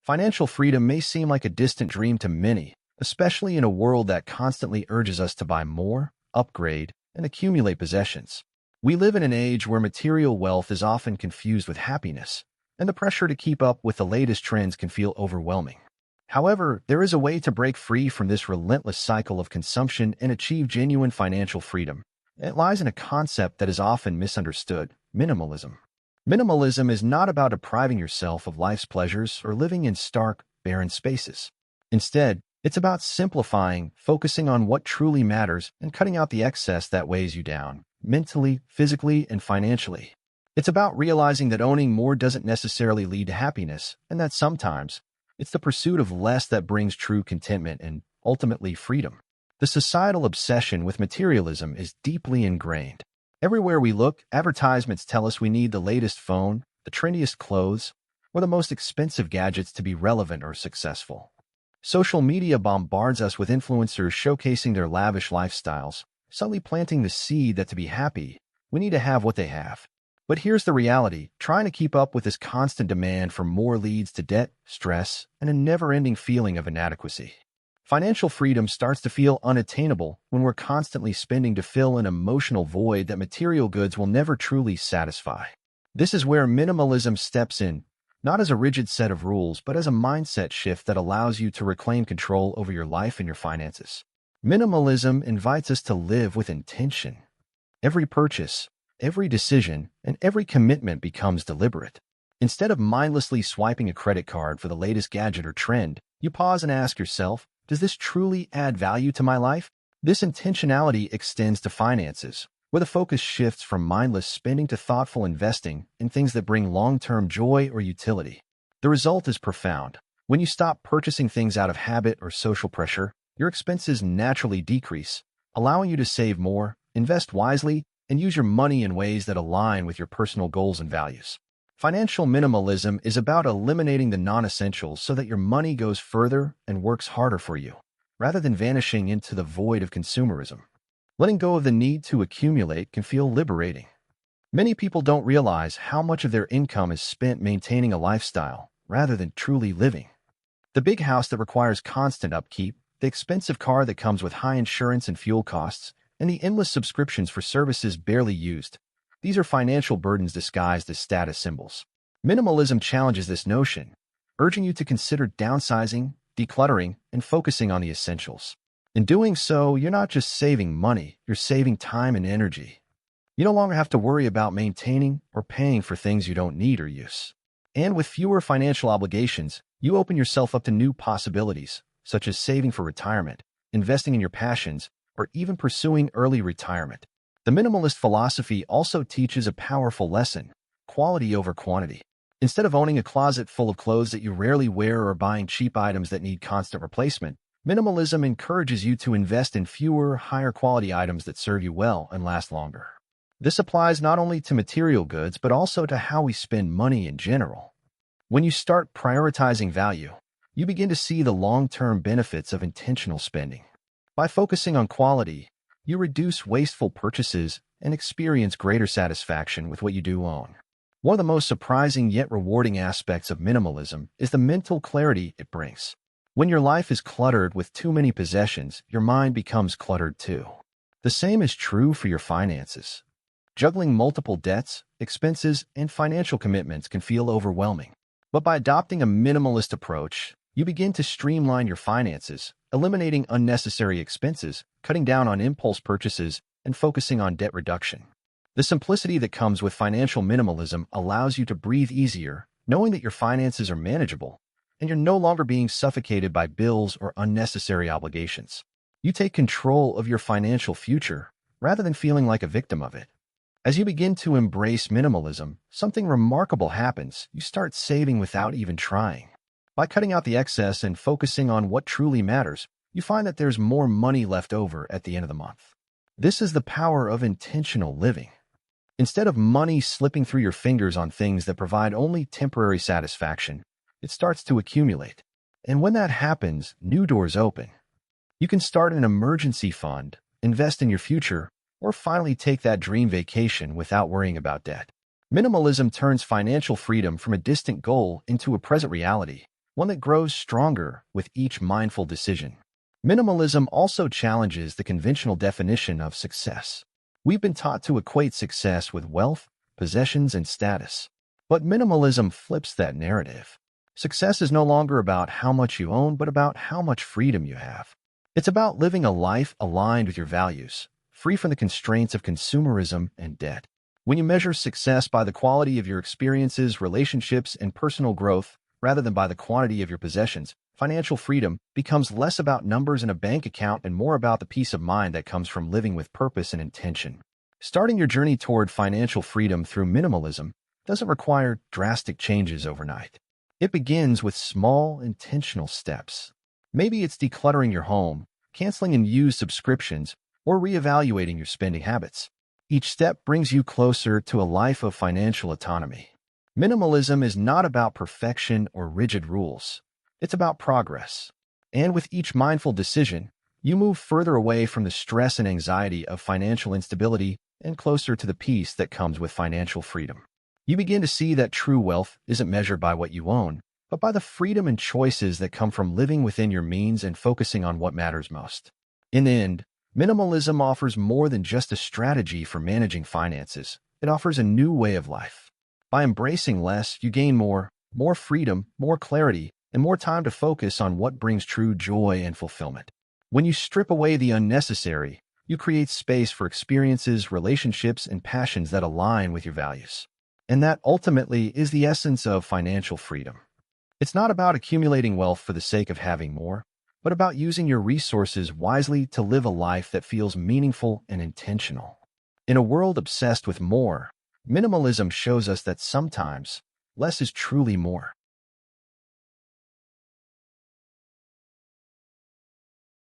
Financial freedom may seem like a distant dream to many, especially in a world that constantly urges us to buy more, upgrade, and accumulate possessions. We live in an age where material wealth is often confused with happiness, and the pressure to keep up with the latest trends can feel overwhelming. However, there is a way to break free from this relentless cycle of consumption and achieve genuine financial freedom. It lies in a concept that is often misunderstood: minimalism. Minimalism is not about depriving yourself of life's pleasures or living in stark, barren spaces. Instead, it's about simplifying, focusing on what truly matters, and cutting out the excess that weighs you down, mentally, physically, and financially. It's about realizing that owning more doesn't necessarily lead to happiness, and that sometimes it's the pursuit of less that brings true contentment and, ultimately, freedom. The societal obsession with materialism is deeply ingrained. Everywhere we look, advertisements tell us we need the latest phone, the trendiest clothes, or the most expensive gadgets to be relevant or successful. Social media bombards us with influencers showcasing their lavish lifestyles, subtly planting the seed that to be happy, we need to have what they have. But here's the reality: trying to keep up with this constant demand for more leads to debt, stress, and a never-ending feeling of inadequacy. Financial freedom starts to feel unattainable when we're constantly spending to fill an emotional void that material goods will never truly satisfy. This is where minimalism steps in, not as a rigid set of rules, but as a mindset shift that allows you to reclaim control over your life and your finances. Minimalism invites us to live with intention. Every purchase, every decision, and every commitment becomes deliberate. Instead of mindlessly swiping a credit card for the latest gadget or trend, you pause and ask yourself, does this truly add value to my life? This intentionality extends to finances, where the focus shifts from mindless spending to thoughtful investing in things that bring long-term joy or utility. The result is profound. When you stop purchasing things out of habit or social pressure, your expenses naturally decrease, allowing you to save more, invest wisely, and use your money in ways that align with your personal goals and values. Financial minimalism is about eliminating the non-essentials so that your money goes further and works harder for you, rather than vanishing into the void of consumerism. Letting go of the need to accumulate can feel liberating. Many people don't realize how much of their income is spent maintaining a lifestyle, rather than truly living. The big house that requires constant upkeep, the expensive car that comes with high insurance and fuel costs, and the endless subscriptions for services barely used. These are financial burdens disguised as status symbols. Minimalism challenges this notion, urging you to consider downsizing, decluttering, and focusing on the essentials. In doing so, you're not just saving money, you're saving time and energy. You no longer have to worry about maintaining or paying for things you don't need or use. And with fewer financial obligations, you open yourself up to new possibilities, such as saving for retirement, investing in your passions, or even pursuing early retirement. The minimalist philosophy also teaches a powerful lesson: quality over quantity. Instead of owning a closet full of clothes that you rarely wear or buying cheap items that need constant replacement, minimalism encourages you to invest in fewer, higher quality items that serve you well and last longer. This applies not only to material goods, but also to how we spend money in general. When you start prioritizing value, you begin to see the long-term benefits of intentional spending. By focusing on quality, you reduce wasteful purchases and experience greater satisfaction with what you do own. One of the most surprising yet rewarding aspects of minimalism is the mental clarity it brings. When your life is cluttered with too many possessions, your mind becomes cluttered too. The same is true for your finances. Juggling multiple debts, expenses, and financial commitments can feel overwhelming. But by adopting a minimalist approach, you begin to streamline your finances, eliminating unnecessary expenses, cutting down on impulse purchases, and focusing on debt reduction. The simplicity that comes with financial minimalism allows you to breathe easier, knowing that your finances are manageable, and you're no longer being suffocated by bills or unnecessary obligations. You take control of your financial future, rather than feeling like a victim of it. As you begin to embrace minimalism, something remarkable happens. You start saving without even trying. By cutting out the excess and focusing on what truly matters, you find that there's more money left over at the end of the month. This is the power of intentional living. Instead of money slipping through your fingers on things that provide only temporary satisfaction, it starts to accumulate. And when that happens, new doors open. You can start an emergency fund, invest in your future, or finally take that dream vacation without worrying about debt. Minimalism turns financial freedom from a distant goal into a present reality, one that grows stronger with each mindful decision. Minimalism also challenges the conventional definition of success. We've been taught to equate success with wealth, possessions, and status. But minimalism flips that narrative. Success is no longer about how much you own, but about how much freedom you have. It's about living a life aligned with your values, free from the constraints of consumerism and debt. When you measure success by the quality of your experiences, relationships, and personal growth, rather than by the quantity of your possessions, financial freedom becomes less about numbers in a bank account and more about the peace of mind that comes from living with purpose and intention. Starting your journey toward financial freedom through minimalism doesn't require drastic changes overnight. It begins with small, intentional steps. Maybe it's decluttering your home, canceling unused subscriptions, or reevaluating your spending habits. Each step brings you closer to a life of financial autonomy. Minimalism is not about perfection or rigid rules. It's about progress. And with each mindful decision, you move further away from the stress and anxiety of financial instability and closer to the peace that comes with financial freedom. You begin to see that true wealth isn't measured by what you own, but by the freedom and choices that come from living within your means and focusing on what matters most. In the end, minimalism offers more than just a strategy for managing finances. It offers a new way of life. By embracing less, you gain more freedom, more clarity, and more time to focus on what brings true joy and fulfillment. When you strip away the unnecessary, you create space for experiences, relationships, and passions that align with your values. And that ultimately is the essence of financial freedom. It's not about accumulating wealth for the sake of having more, but about using your resources wisely to live a life that feels meaningful and intentional. In a world obsessed with more, minimalism shows us that sometimes less is truly more.